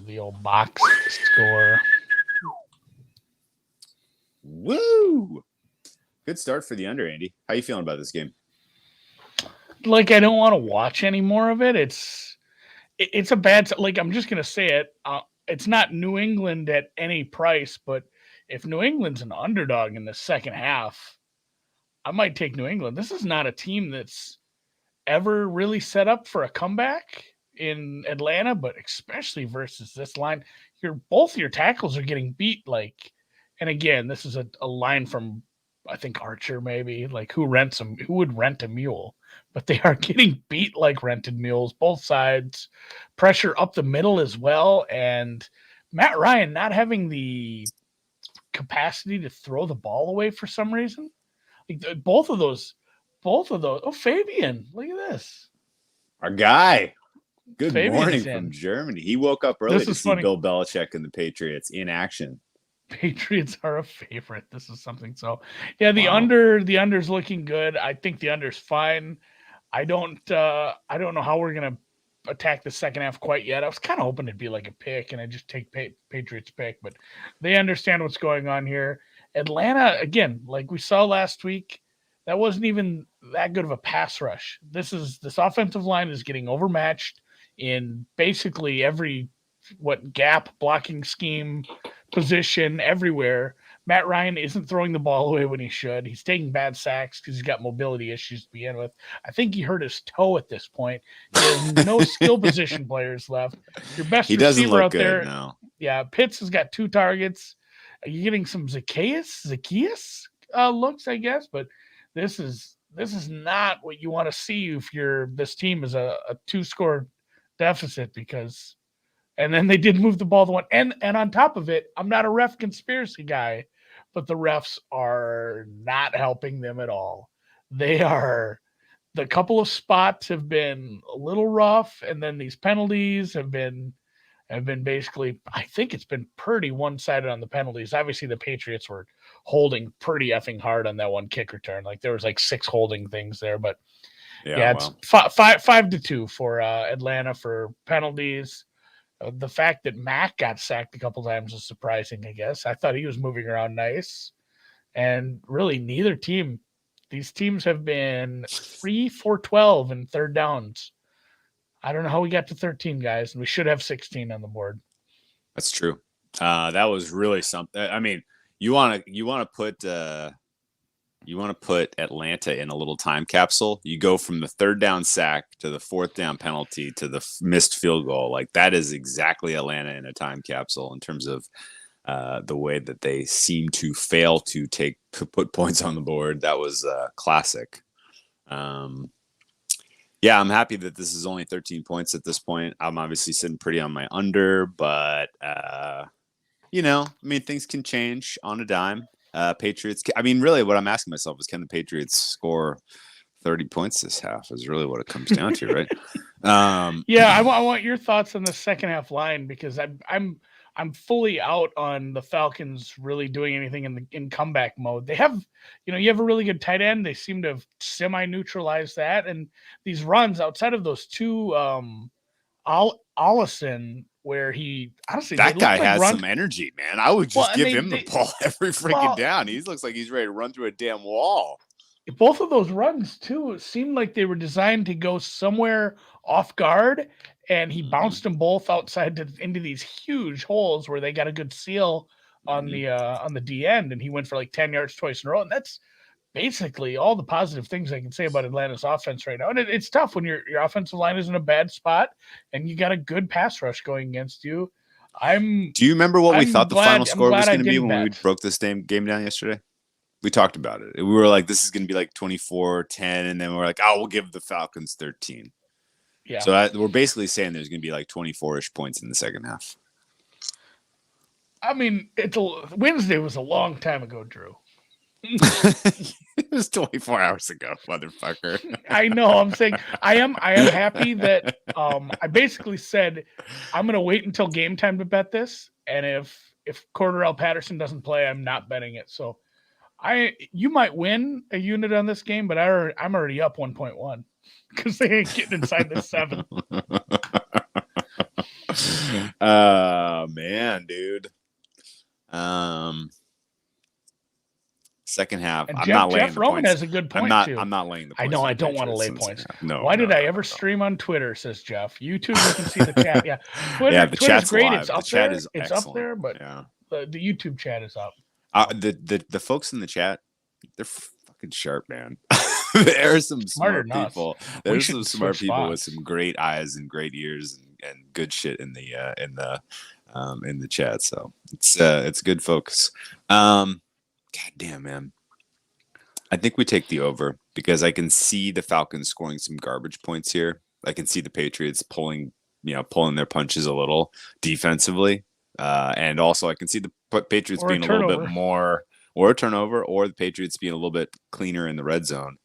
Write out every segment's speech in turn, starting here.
The old box score. Woo! Good start for the under, Andy. How you feeling about this game? Like I don't want to watch any more of it. It's a bad. Like I'm just gonna say it. It's not New England at any price, but if New England's an underdog in the second half, I might take New England. This is not a team that's ever really set up for a comeback in Atlanta, but especially versus this line. Both your tackles are getting beat like, and again, this is a line from I think Archer maybe, like who would rent a mule? But they are getting beat like rented mules, both sides, pressure up the middle as well, and Matt Ryan not having the capacity to throw the ball away for some reason. Like both of those. Oh, Fabian, look at this. Our guy. Good morning Fabian's from in. Germany. He woke up early This to is see funny. Bill Belichick and the Patriots in action. Patriots are a favorite. This is something. So, yeah, Wow. the under's looking good. I think the under's fine. I don't know how we're gonna attack the second half quite yet. I was kind of hoping it'd be like a pick and I just take Patriots pick, but they understand what's going on here. Atlanta again, like we saw last week, that wasn't even that good of a pass rush. This offensive line is getting overmatched in basically every what gap blocking scheme position everywhere. Matt Ryan isn't throwing the ball away when he should. He's taking bad sacks because he's got mobility issues to begin with. I think he hurt his toe at this point. He has no skill position players left. Your best He doesn't receiver look out good, there, no. yeah, Pitts has got 2 targets. Are you getting some Zacchaeus looks, I guess, but this is not what you want to see if this team is a 2 score deficit because and then they did move the ball to one. And on top of it, I'm not a ref conspiracy guy, but the refs are not helping them at all. They are the couple of spots have been a little rough, and then these penalties have been basically I think it's been pretty one-sided on the penalties. Obviously the Patriots were holding pretty effing hard on that one kick return. Like there was like 6 holding things there, but Yeah, yeah, it's well. 5-2 for Atlanta for penalties. The fact that Mac got sacked a couple times is surprising, I guess. I thought he was moving around nice. And really, neither team, these teams have been 3 for 12 in third downs. I don't know how we got to 13, guys, and we should have 16 on the board. That's true. That was really something. I mean, you want to put Atlanta in a little time capsule. You go from the third down sack to the fourth down penalty to the missed field goal. Like that is exactly Atlanta in a time capsule in terms of the way that they seem to fail to put points on the board. That was classic. Yeah, I'm happy that this is only 13 points at this point. I'm obviously sitting pretty on my under, but I mean, things can change on a dime. Patriots. I mean, really, what I'm asking myself is, can the Patriots score 30 points this half? Is really what it comes down to, right? Yeah, I want your thoughts on the second half line because I'm fully out on the Falcons really doing anything in comeback mode. They have, you have a really good tight end. They seem to have semi neutralized that, and these runs outside of those two, Allison, where he honestly they that look guy like has run. some energy, man. I would Well, just and give him the ball every freaking well down. He looks like he's ready to run through a damn wall. both of those runs too seemed like they were designed to go somewhere off guard, and he Mm-hmm. bounced them both outside into these huge holes where they got a good seal Mm-hmm. on the D end, and he went for like 10 yards twice in a row, and that's basically all the positive things I can say about Atlanta's offense right now. And it's tough when your offensive line is in a bad spot and you got a good pass rush going against you. I'm Do you remember what we thought the final I'm score was glad I going to be didn't when we bet. broke this game down yesterday? We talked about it. We were like, this is going to be like 24-10, and then we're like, oh, we'll give the Falcons 13. Yeah. So we're basically saying there's going to be like 24-ish points in the second half. I mean, Wednesday was a long time ago, Drew. It was 24 hours ago, motherfucker. I know. I'm saying I am happy that I basically said I'm gonna wait until game time to bet this, and if Cordarrelle Patterson doesn't play, I'm not betting it. So you might win a unit on this game, but I'm already up 1.1 because they ain't getting inside the 7. Man, dude. Second half, And I'm not laying Jeff the Roman points. has a good point too. I'm not laying the I points. know for I the don't want to Patriots lay in the second points. half. No. Why did I no, ever no. stream on Twitter? Says Jeff. YouTube, you can see the chat. Yeah, Twitter. Yeah, the Twitter's chat's great. live. It's The up chat there. is It's excellent. up there, but Yeah. the YouTube chat is up. The folks in the chat, they're fucking sharp, man. There are some Smarter smart than us. people. We There's should some smart switch people with spots. some great eyes and great ears and good shit in the chat. So it's good, folks. God damn, man. I think we take the over because I can see the Falcons scoring some garbage points here. I can see the Patriots pulling their punches a little defensively, and also I can see the Patriots Or a being a little bit turnover. more, or a turnover, or the Patriots being a little bit cleaner in the red zone.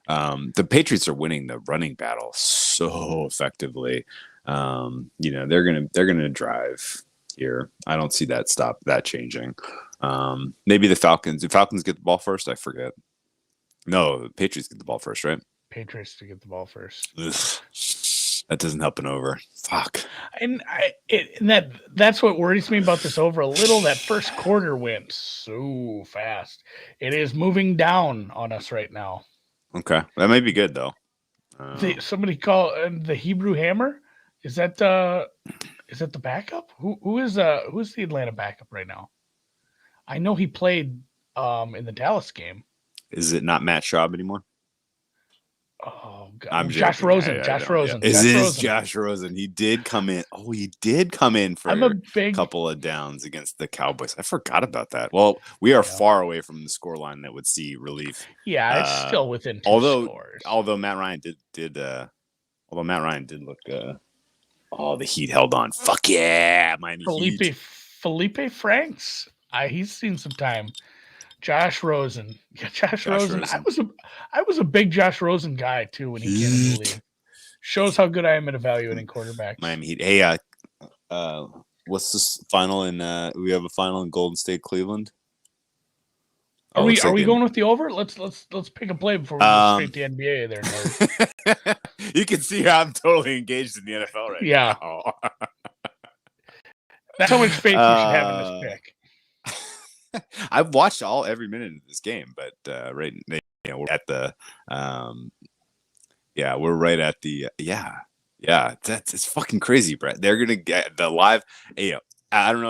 The Patriots are winning the running battle so effectively. They're gonna drive here. I don't see that changing. Maybe the Falcons. Do Falcons get the ball first? I forget. No, the Patriots get the ball first, right? Patriots to get the ball first. Ugh. That doesn't help an over. Fuck. And that's what worries me about this over a little. That first quarter went so fast. It is moving down on us right now. Okay, that may be good though. Somebody call the Hebrew Hammer. Is that the backup? Who's the Atlanta backup right now? I know he played in the Dallas game. Is it not Matt Schaub anymore? Oh God, I'm Josh joking. Rosen. Josh Rosen. Is Josh this Rosen. Josh Rosen? He did come in. Oh, he did come in for I'm a big couple of downs against the Cowboys. I forgot about that. Well, we are far away from the scoreline that would see relief. Yeah, it's still within two scores. Although Matt Ryan did look. The Heat held on. Fuck yeah, Miami Heat. Felipe Franks. He's seen some time. Josh Rosen. Yeah, Josh Rosen. I was a big Josh Rosen guy too when he came into the league. Shows how good I am at evaluating quarterbacks. Miami Heat. Hey, what's this final in? We have a final in Golden State, Cleveland. Are we going with the over? Let's pick a play before we go straight to NBA there. You can see how I'm totally engaged in the NFL right now. That's how much faith you should have in this pick. I've watched every minute of this game, but we're at the we're right at the it's fucking crazy, Brett. They're gonna get the live. I don't know.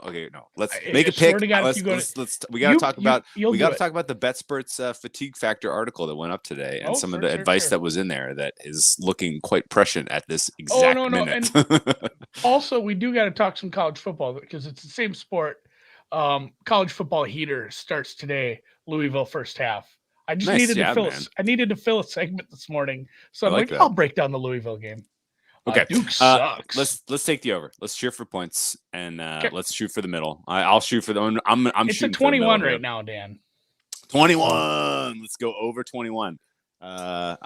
Okay, no. Let's make a pick. We got to talk about the BetSperts fatigue factor article that went up today, and some of the advice that was in there that is looking quite prescient at this exact minute. And also, we do got to talk some college football because it's the same sport. College football heater starts today. Louisville first half. I just needed to fill a segment this morning, so I'm like, I'll break down the Louisville game. Okay, Duke sucks. Let's take the over. Let's cheer for points and let's shoot for the middle. I'll shoot for the. I'm it's shooting a 21 right here. now, Dan. 21. Let's go over 21. I'll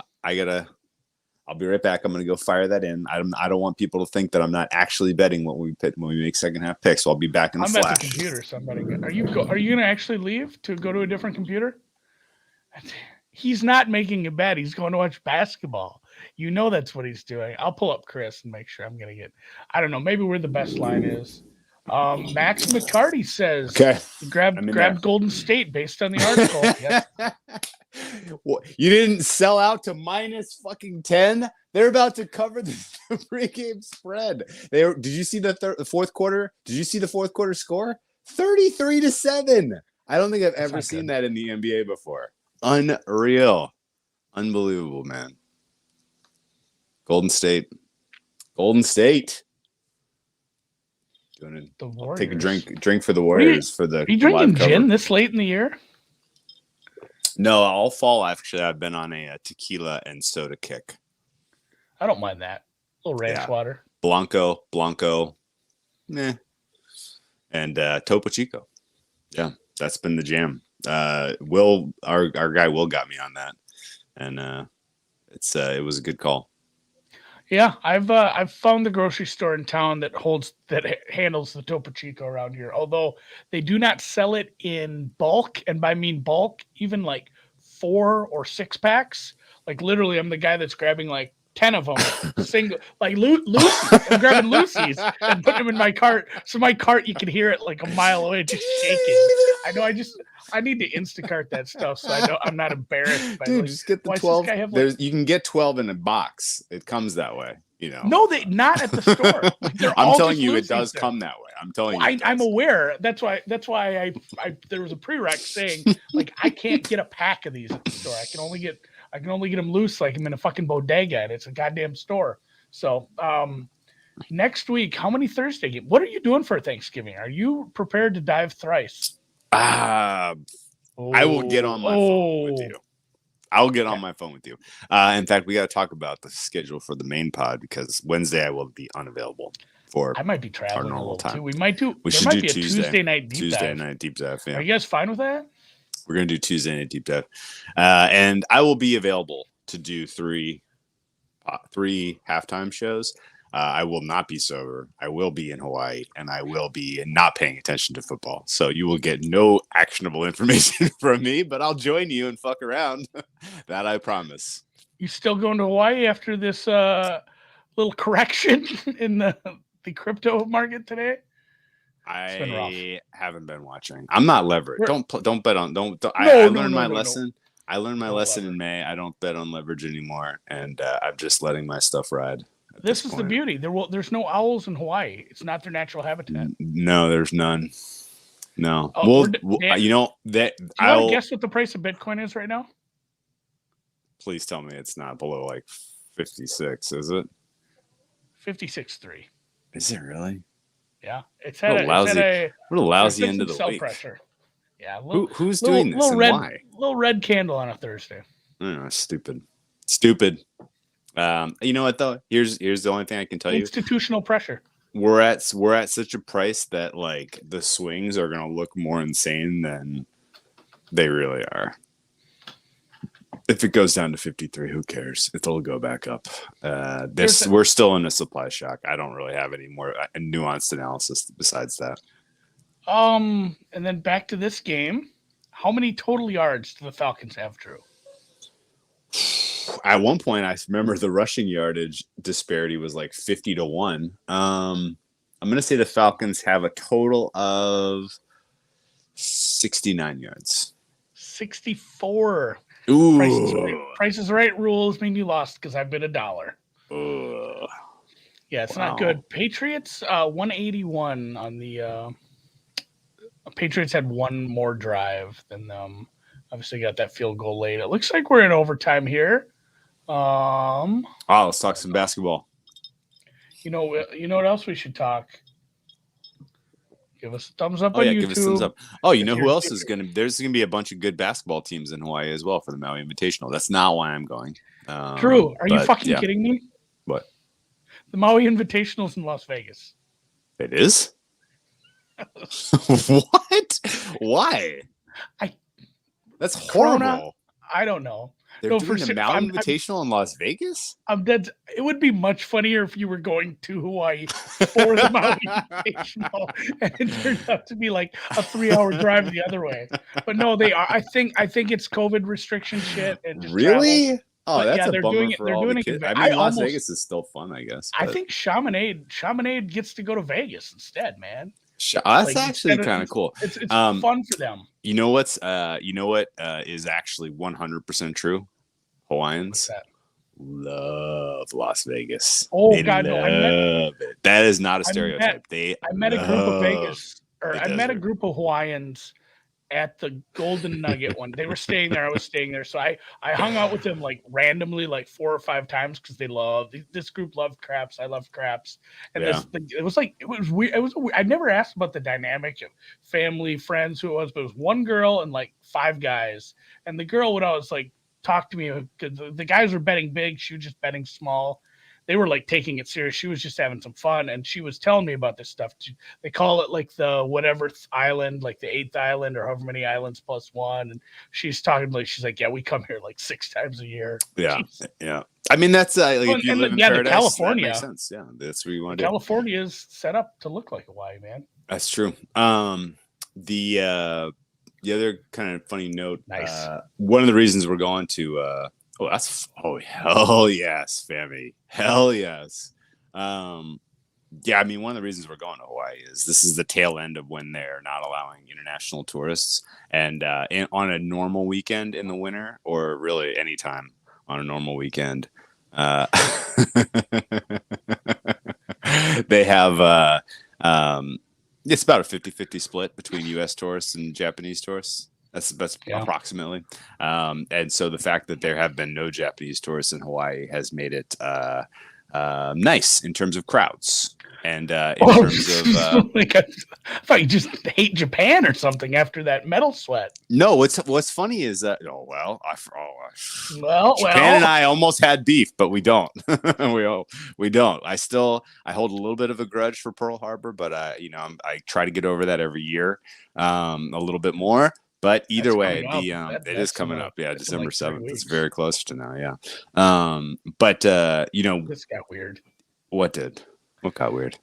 be right back. I'm gonna go fire that in. I don't want people to think that I'm not actually betting when we make second half picks. So I'll be back in the flash. I'm at the computer. Somebody, are you gonna actually leave to go to a different computer? He's not making a bet. He's going to watch basketball. You know that's what he's doing. I'll pull up Chris and make sure I'm gonna get. I don't know. Maybe where the best line is. Max McCarty says, grab Golden State based on the article. Yes. Well, you didn't sell out to minus fucking 10. They're about to cover the pregame spread. Did you see the fourth quarter? Did you see the fourth quarter score? 33-7. I don't think I've ever seen that in the NBA before. Unreal. Unbelievable, man. Golden State. I'll take a drink for the Warriors for the. Are you drinking gin this late in the year? No, all fall. Actually, I've been on a tequila and soda kick. I don't mind that. A little ranch water. Blanco, and Topo Chico. Yeah, that's been the jam. Our guy Will got me on that, and it was a good call. Yeah, I've found the grocery store in town that handles the Topo Chico around here. Although they do not sell it in bulk, and by mean bulk, even like 4 or 6 packs. Like literally, I'm the guy that's grabbing like 10 of them single, like Lucy's. I'm grabbing Lucy's and putting them in my cart. So my cart, you can hear it like a mile away, just shaking. I know. I need to Instacart that stuff so I know I'm not embarrassed. By, Dude, like, just get the why does 12. this guy have, like, You can get 12 in a box. It comes that way, you know. no, they not at the store. Like, they're I'm all telling just you, it Lucy's does there. come that way. I'm telling Well, you, I'm aware. That's why I there was a prereq saying like I can't get a pack of these at the store. I can only get them loose, like I'm in a fucking bodega and it's a goddamn store. So next week, how many Thursday games? What are you doing for Thanksgiving? Are you prepared to dive thrice? I will get on my phone with you. I'll get on my phone with you. In fact, we got to talk about the schedule for the main pod because Wednesday I will be unavailable for I might be traveling our a little time. Too. We might do. We there should might do be a Tuesday night deep Tuesday dive. night deep dive. Yeah. Are you guys fine with that? We're gonna do Tuesday night deep dive, and I will be available to do three halftime shows. I will not be sober. I will be in Hawaii, and I will be not paying attention to football. So you will get no actionable information from me, but I'll join you and fuck around. That I promise. You still going to Hawaii after this little correction in the crypto market today? I haven't been watching. I'm not leveraged. Don't bet on. Don't. No, I learned my lesson. I learned my lesson leverage. in May. I don't bet on leverage anymore, and I'm just letting my stuff ride. This is the beauty. There's no owls in Hawaii. It's not their natural habitat. No, there's none. No. Dan, you know that. Do you want to guess what the price of Bitcoin is right now? Please tell me it's not below like 56. Is it? 56.3. Is it really? Yeah, it's had a lousy end of the week. Pressure. Yeah. Who's doing this and why? Little red candle on a Thursday. Oh, stupid. You know what though? Here's the only thing I can tell you. Institutional pressure. We're at such a price that like the swings are going to look more insane than they really are. If it goes down to 53, who cares? It'll go back up. We're still in a supply shock. I don't really have any more nuanced analysis besides that. And then back to this game. How many total yards do the Falcons have, Drew? At one point, I remember the rushing yardage disparity was like 50-1. I'm going to say the Falcons have a total of 69 yards. 64. Ooh. Price is right rules mean you lost because I've been $1. Yeah, it's not good. Patriots, 181 on the Patriots had one more drive than them. Obviously got that field goal late. It looks like we're in overtime here. Let's talk some basketball. You know what else we should talk? Give us a thumbs up on YouTube. Give us a thumbs up. Oh, you know who else is there's gonna be a bunch of good basketball teams in Hawaii as well for the Maui Invitational. That's not why I'm going. Drew, are you fucking kidding me? What? The Maui Invitational is in Las Vegas. It is? What? Why? That's horrible. Corona? I don't know. They're doing the Maui Invitational in Las Vegas? I'm dead. It would be much funnier if you were going to Hawaii for the Maui Invitational and it turned out to be like a 3-hour drive the other way. But no, they are. I think it's COVID restriction shit. And just really? Travel. Oh, that's a bummer for all the kids. I mean, Las Vegas is still fun, I guess. But I think Chamonade gets to go to Vegas instead, man. That's actually kind of cool. It's fun for them. You know what is actually 100% true? Hawaiians love Las Vegas. Oh they God, love no! It. That is not a stereotype. I met a group of Vegas, or I met a group of Hawaiians at the Golden Nugget one. They were staying there. I was staying there, so I hung out with them like randomly, like 4 or 5 times because this group loved craps. I love craps, and it was weird. I never asked about the dynamic of family, friends, who it was, but it was one girl and like 5 guys, and the girl would always like talk to me because the guys were betting big, she was just betting small. They were like taking it serious. She was just having some fun, and she was telling me about this stuff. They call it like the whatever island, like the 8th island or however many islands plus one. And she's talking she's like, yeah, we come here like 6 times a year. Yeah, jeez. Yeah. I mean, that's if you live in Paradise, California, that makes sense. Yeah, that's what you want to do. California is set up to look like Hawaii, man. That's true. The other kind of funny note. Nice. One of the reasons we're going to hell yes, Fammy. Hell yes. Yeah, I mean, one of the reasons we're going to Hawaii is this is the tail end of when they're not allowing international tourists, and on a normal weekend in the winter, or really anytime on a normal weekend, uh, they have it's about a 50-50 split between U.S. tourists and Japanese tourists. That's Yeah. approximately. And so the fact that there have been no Japanese tourists in Hawaii has made it nice in terms of crowds. And in terms of like I thought you just hate Japan or something after that metal sweat. no, what's funny is that Well, Japan and I almost had beef, but we don't. we don't. I hold a little bit of a grudge for Pearl Harbor, but I try to get over that every year, a little bit more. But either way, it is coming up. Yeah, December 7th. It's very close to now. Yeah. But this got weird. What did? What got weird?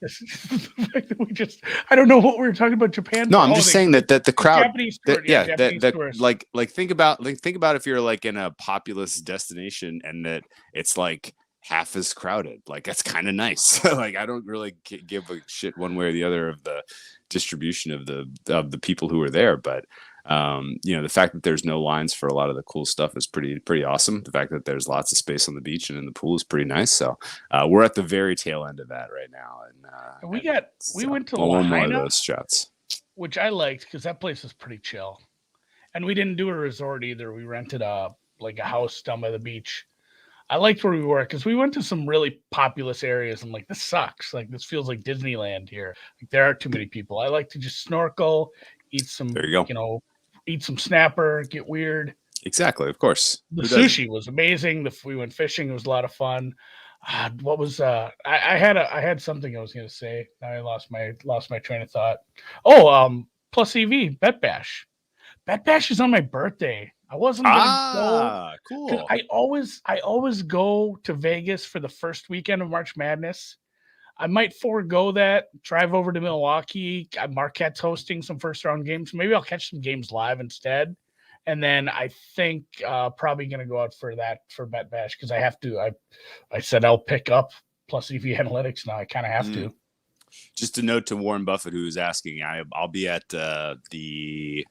I don't know what we were talking about Japan. No, I'm just saying that the crowd, Japanese tourists. like think about if you're like in a populous destination and that it's like half as crowded. Like that's kind of nice. Like I don't really give a shit one way or the other of the distribution of the people who are there, but the fact that there's no lines for a lot of the cool stuff is pretty awesome. The fact that there's lots of space on the beach and in the pool is pretty nice. So we're at the very tail end of that right now, and we went to one more Lahaina, of those shots, which I liked because that place is pretty chill, and we didn't do a resort either. We rented a house down by the beach. I liked where we were because we went to some really populous areas and like this sucks. Like this feels like Disneyland here. Like there are too many people. I like to just snorkel, eat some, there you go. Eat some snapper, get weird. Exactly, of course. The sushi was amazing. We went fishing; it was a lot of fun. What was I had something I was going to say. Now I lost my train of thought. Oh, plus EV Bet Bash. Bet Bash is on my birthday. I wasn't gonna go. Cool. I always go to Vegas for the first weekend of March Madness. I might forego that, drive over to Milwaukee. Marquette's hosting some first round games. Maybe I'll catch some games live instead. And then I think probably going to go out for Bet Bash because I have to. I said I'll pick up plus EV Analytics now. I kind of have to. Just a note to Warren Buffett, who is asking, I'll be at the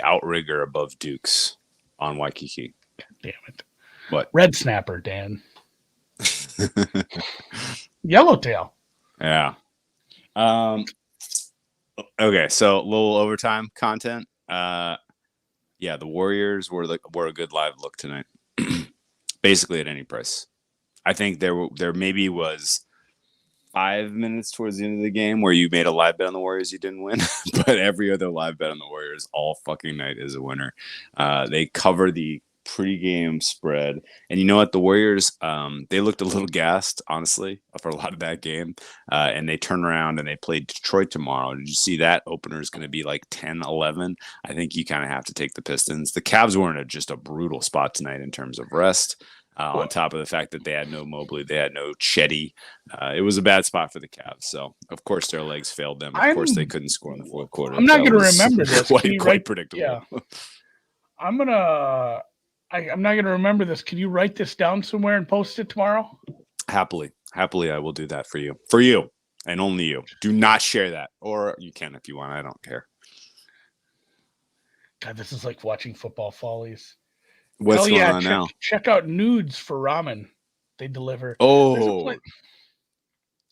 outrigger above Duke's on Waikiki. God damn it! What? Red Snapper, Dan. Yellowtail. Yeah. Okay, so a little overtime content. Yeah, the Warriors were a good live look tonight. Basically at any price. I think there maybe was 5 minutes towards the end of the game where you made a live bet on the Warriors, you didn't win, but every other live bet on the Warriors all fucking night is a winner. They cover the pregame spread, and you know what, the Warriors they looked a little gassed, honestly, for a lot of that game, and they turn around and they play Detroit tomorrow. Did you see that opener is going to be like 10-11? I think you kind of have to take the Pistons. The Cavs were in just a brutal spot tonight in terms of rest, on top of the fact that they had no Mobley, they had no Chetty. It was a bad spot for the Cavs, so of course their legs failed them. Of course they couldn't score in the fourth quarter. I'm not going to remember this. Quite predictable. Yeah. I'm not going to remember this. Can you write this down somewhere and post it tomorrow? Happily, I will do that for you, and only you. Do not share that, or you can if you want. I don't care. God, this is like watching Football Follies. What's going on now? Check out Nudes for Ramen. They deliver. Oh,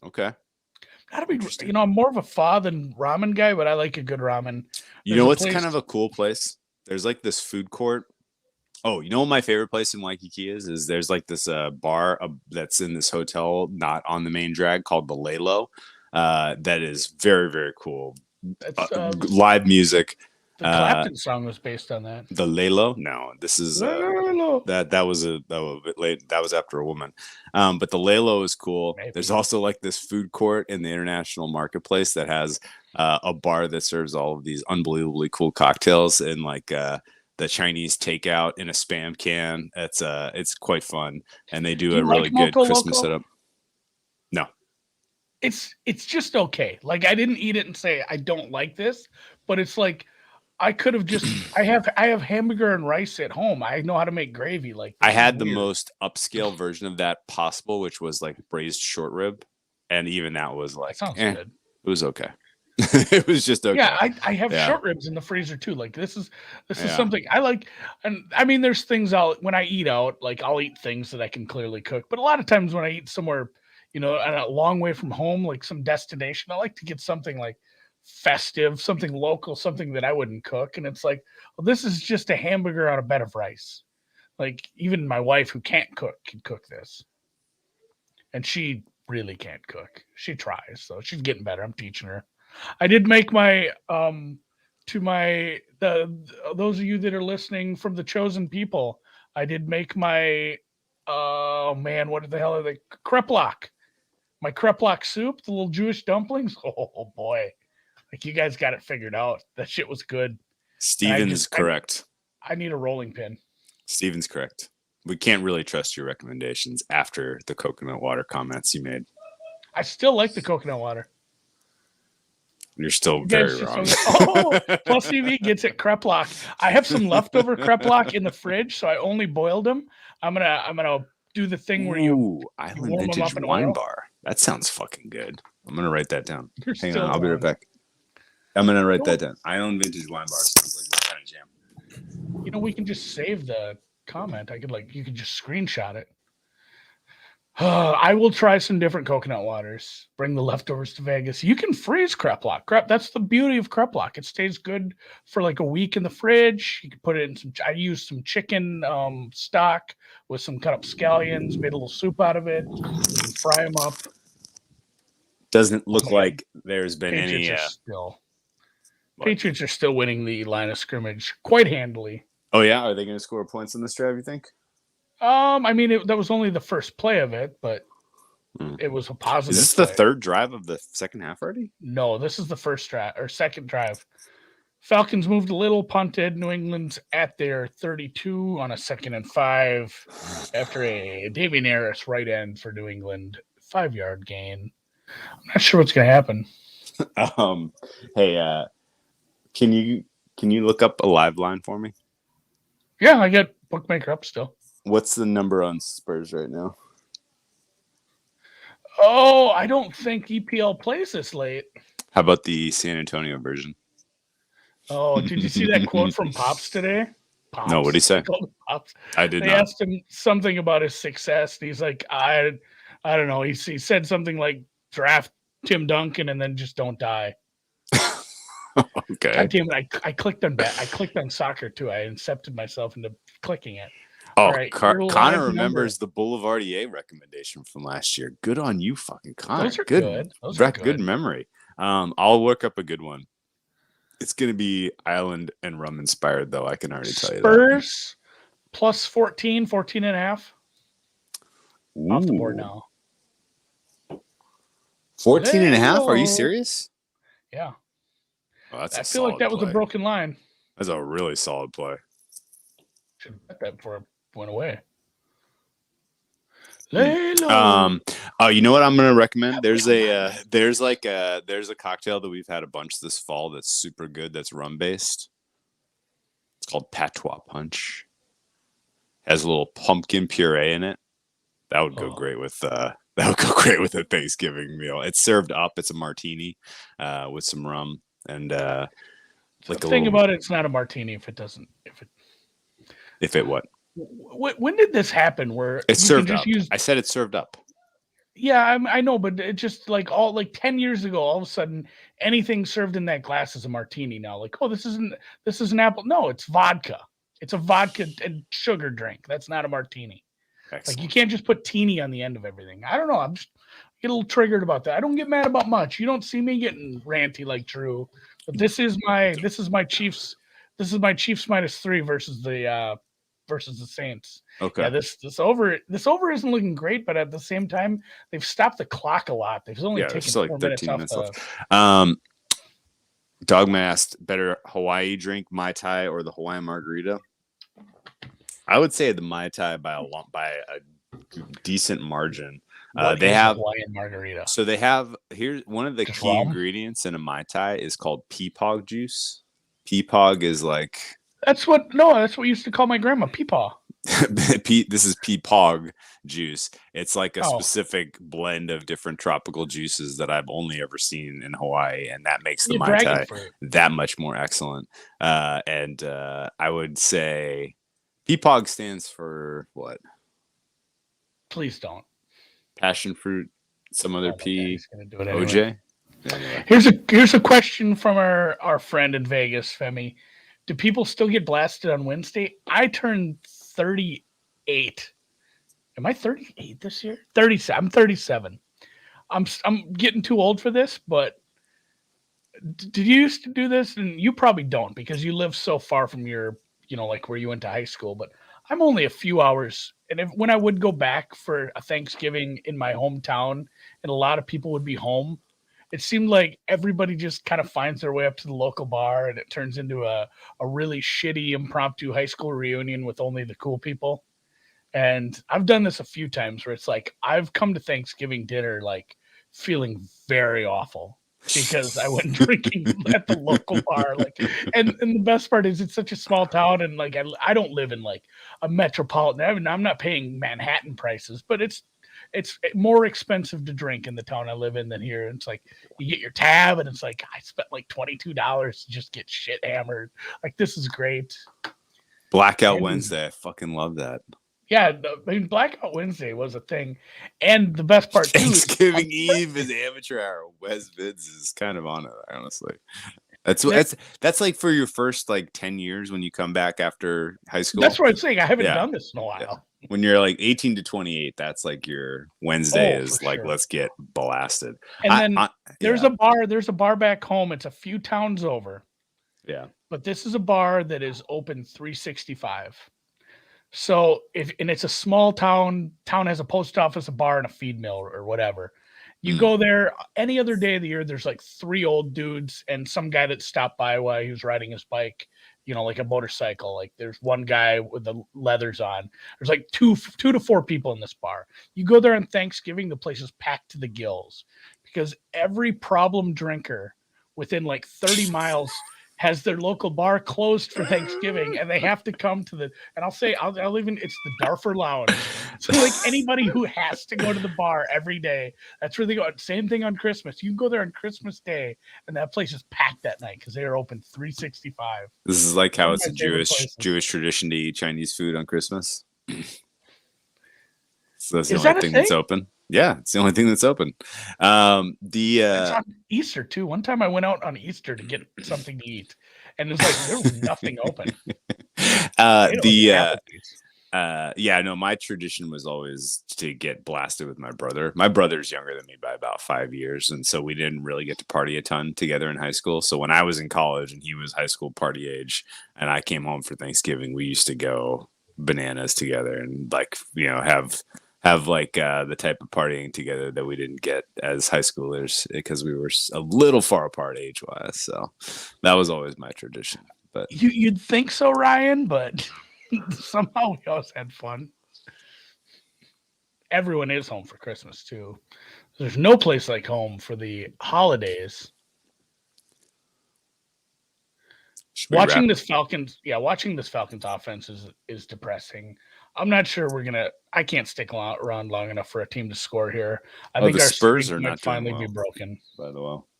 okay. Gotta be. I'm more of a pho than ramen guy, but I like a good ramen. You know what's kind of a cool place? There's like this food court. Oh, you know what my favorite place in Waikiki is there's like this bar that's in this hotel not on the main drag called the Lalo. That is very, very cool. Live music. The Clapton song was based on that. The Lalo? No, this is that was a bit late. That was after a woman. But the Lalo is cool. Maybe. There's also like this food court in the International Marketplace that has a bar that serves all of these unbelievably cool cocktails and like the Chinese takeout in a Spam can. It's quite fun, and they do a really good Christmas setup. No, it's just okay. Like I didn't eat it and say I don't like this, but it's like I could have just. I have hamburger and rice at home. I know how to make gravy. Like I this is had the weird. most upscale version of that possible, which was like braised short rib, and even that was That like, sounds it good. was okay. It was just Yeah, okay. I have Yeah, short ribs in the freezer too. Like this is yeah. something I like, and I mean, there's things when I eat out, like I'll eat things that I can clearly cook. But a lot of times when I eat somewhere, a long way from home, like some destination, I like to get something like festive, something local, something that I wouldn't cook. And it's like, well, this is just a hamburger on a bed of rice. Like even my wife, who can't cook, can cook this, and she really can't cook. She tries, so she's getting better. I'm teaching her. I did make my to my those of you that are listening from the chosen people. I did make my oh man, what the hell are they? Kreplach. My kreplach soup, the little Jewish dumplings. Oh boy, like you guys got it figured out. That shit was good. And Steven's correct. I need a rolling pin. Steven's correct. We can't really trust your recommendations after the coconut water comments you made. I still like the coconut water. You're still You very guys just wrong. don't. Oh, Plus TV gets it kreplach. I have some leftover kreplach in the fridge, so I only boiled them. I'm gonna do the thing where you Ooh, Island warm them Vintage up in Wine oil. Bar. That sounds fucking good. I'm gonna write that down. You're Hang on, still I'll be right wrong. back. I'm gonna write that down. Island Vintage Wine Bar sounds like this kind of jam. We can just save the comment. You could just screenshot it. I will try some different coconut waters. Bring the leftovers to Vegas. You can freeze kreplach. That's the beauty of kreplach. It stays good for like a week in the fridge. You can put it in some. I used some chicken stock with some cut up scallions. Made a little soup out of it. You can fry them up. Doesn't Oh look my God. like there's been Patriots any. are still Patriots are still winning the line of scrimmage quite handily. Oh yeah, are they going to score points in this drive? You think? I mean, that was only the first play of it, but it was a positive. Is this play. the third drive of the second half already? No, this is the first drive or second drive. Falcons moved a little, punted. New England's at their 32 on a 2nd and 5 after a Davian Harris right end for New England 5-yard gain. I'm not sure what's going to happen. Hey, can you look up a live line for me? Yeah, I got bookmaker up still. What's the number on Spurs right now? Oh, I don't think EPL plays this late. How about the San Antonio version? Oh, did you see that quote from Pops today? Pops. No, what did he say? Pops. I did They not. asked him something about his success. And he's like, I don't know. He said something like draft Tim Duncan and then just don't die. Okay. God damn it! I clicked on bet. I clicked on soccer too. I incepted myself into clicking it. Oh, All right, Connor remembers the Boulevardier recommendation from last year. Good on you, fucking Connor. Those are good. Those are good. Good memory. I'll look up a good one. It's going to be Island and rum inspired, though. I can already tell you that. Spurs plus 14, 14 and a half. Off the board now. 14 and a half? Are you serious? Yeah. Oh, that's I feel like that was a broken line. That's a really solid play. Should have bet that before it went away. Oh, you know what I'm gonna recommend? There's a cocktail that we've had a bunch this fall that's super good. That's rum based. It's called Patois Punch. Has a little pumpkin puree in it. That would go great with a Thanksgiving meal. It's served up. It's a martini with some rum and like the thing about it's not a martini if it what? When did this happen? Where it's served up? I said it's served up. Yeah, I know, but it just like 10 years ago, all of a sudden, anything served in that glass is a martini now. Like, oh, this is an apple. No, it's vodka. It's a vodka and sugar drink. That's not a martini. Excellent. Like you can't just put teeny on the end of everything. I don't know. I'm just get a little triggered about that. I don't get mad about much. You don't see me getting ranty like Drew. But this is my Chiefs. This is my Chiefs -3 versus the Saints. Okay. Yeah, this over isn't looking great, but at the same time, they've stopped the clock a lot. They've only taken 4 minutes off left. Dogman asked, better Hawaii drink, Mai Tai or the Hawaiian margarita? I would say the Mai Tai by a decent margin. They have Hawaiian margarita. So they have here's one of the key ingredients in a Mai Tai is called peapog juice. Peapog is like That's what we used to call my grandma, Peepaw. this is peapog juice. It's like a Oh, specific blend of different tropical juices that I've only ever seen in Hawaii, and that makes the yeah, Mai dragon Tai fruit. that much more excellent. And I would say peapog stands for what? Please don't. Passion fruit, some other Oh my god, P, he's gonna do it anyway. OJ. Anyway. Here's a question from our friend in Vegas, Femi. Do people still get blasted on Wednesday? I turned 38. Am I 38 this year? 37. I'm 37. I'm getting too old for this, but did you used to do this? And you probably don't because you live so far from your, like where you went to high school. But I'm only a few hours, and when I would go back for a Thanksgiving in my hometown, and a lot of people would be home, it seemed like everybody just kind of finds their way up to the local bar, and it turns into a really shitty impromptu high school reunion with only the cool people. And I've done this a few times where it's like I've come to Thanksgiving dinner like feeling very awful because I went drinking at the local bar. Like, and the best part is it's such a small town, and like I don't live in like a metropolitan. I mean, I'm not paying Manhattan prices, but it's more expensive to drink in the town I live in than here. It's like you get your tab, and it's like I spent like $22 to just get shit hammered. Like this is great. Blackout And Wednesday. I fucking love that. yeah, I mean, Blackout Wednesday was a thing, and the best part too is Thanksgiving Eve is amateur hour. Wes Vids is kind of on it, honestly. That's like for your first like 10 years when you come back after high school. That's what I'm saying. I haven't Yeah. done this in a Yeah. while. When you're like 18 to 28, that's like your Wednesday Oh, is for like sure. let's get blasted. And then there's yeah. there's a bar back home. It's a few towns over, Yeah. but this is a bar that is open 365. So and it's a small town. Town has a post office, a bar, and a feed mill or whatever. You go there any other day of the year. There's like three old dudes and some guy that stopped by while he was riding his bike. Like a motorcycle. Like there's one guy with the leathers on. There's like two to four people in this bar. You go there on Thanksgiving, the place is packed to the gills because every problem drinker within like 30 miles has their local bar closed for Thanksgiving, and they have to come to and I'll even, it's the Darfur Lounge. So like anybody who has to go to the bar every day, that's where they go. Same thing on Christmas. You can go there on Christmas Day, and that place is packed that night because they are open 365. This is like how One of it's my a favorite Jewish tradition to eat Chinese food on Christmas. So that's the Is only that a thing thing? that's open. Yeah, it's the only thing that's open. It's on Easter too. One time I went out on Easter to get something to eat, and it was like there was nothing open. No, my tradition was always to get blasted with my brother. My brother's younger than me by about 5 years, and so we didn't really get to party a ton together in high school. So when I was in college and he was high school party age, and I came home for Thanksgiving, we used to go bananas together and like have like the type of partying together that we didn't get as high schoolers because we were a little far apart age wise. So that was always my tradition. But you'd think so, Ryan, but somehow we always had fun. Everyone is home for Christmas too. There's no place like home for the holidays. Watching this Falcons offense is depressing. I'm not sure I can't stick around long enough for a team to score here. I think the our Spurs streak are might not finally doing well, be broken.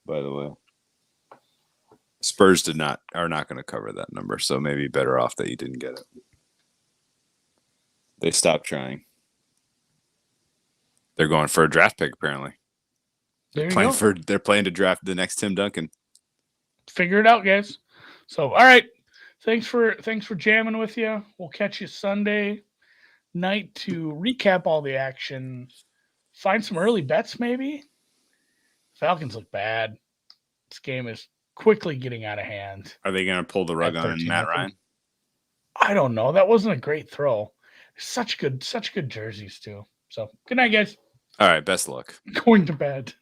By the way. Spurs are not going to cover that number, so maybe better off that you didn't get it. They stopped trying. They're going for a draft pick apparently. They're playing to draft the next Tim Duncan. Figure it out, guys. So, all right. Thanks for jamming with you. We'll catch you Sunday night to recap all the action. Find some early bets, maybe. Falcons look bad. This game is quickly getting out of hand. Are they going to pull the rug on Matt Ryan? I don't know. That wasn't a great throw. Such good jerseys too. So good night, guys. All right. Best luck. Going to bed.